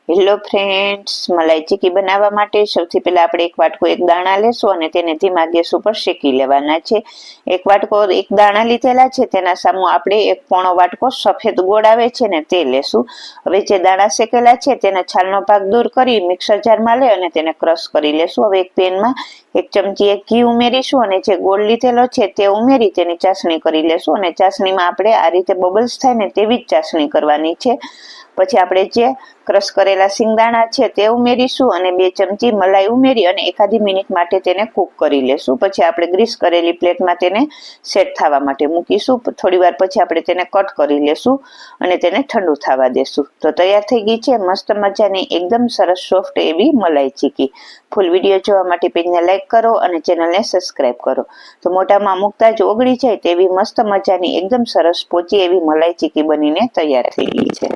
Hello friends, મલાઈ ચીકી બનાવવા માટે સૌથી પહેલાં આપણે એક વાટકો એક દાણા લેશું અને તેને ધીમા ગેસ ઉપર શેકી લેવાના છે. એક વાટકો એક દાણા લીધેલા છે, તેના સામું આપણે એક પોણો વાટકો સફેદ ગોળ આવે છે ને તે લેશું. હવે જે દાણા શેકેલા છે તેના છાલનો ભાગ દૂર કરી મિક્સર જારમાં લઈ અને તેને ક્રશ કરી લેશું. હવે એક પેનમાં એક ચમચી ઘી ઉમેરીશું અને જે ગોળ લીધેલો છે તે ઉમેરી તેની ચાસણી કરી લેશું. અને ચાસણીમાં આપણે આ રીતે બબલ્સ થાય ને તેવી જ ચાસણી કરવાની છે. પછી આપણે જે ક્રશ કરેલા સિંગદાણા છે તે ઉમેરીશું અને 2 ચમચી મલાઈ ઉમેરી અને એકાદી મિનિટ માટે તેને કૂક કરી લેશું. પછી આપણે ગ્રીસ કરેલી પ્લેટમાં તેને સેટ થવા માટે મૂકીશું. થોડી વાર પછી આપણે તેને કટ કરી લેશું અને તેને ઠંડુ થવા દેશું. તો તૈયાર થઈ ગઈ છે મસ્ત મજાની એકદમ સરસ સોફ્ટ એવી મલાઈ ચીકી. ફૂલ વિડીયો જોવા માટે પેજને લાઈક કરો અને ચેનલને સબસ્ક્રાઈબ કરો. તો મોઢામાં મૂકતા જ ઓગળી જાય તેવી મસ્ત મજાની એકદમ સરસ પોચી એવી મલાઈ ચીકી બનીને તૈયાર થઈ ગઈ છે.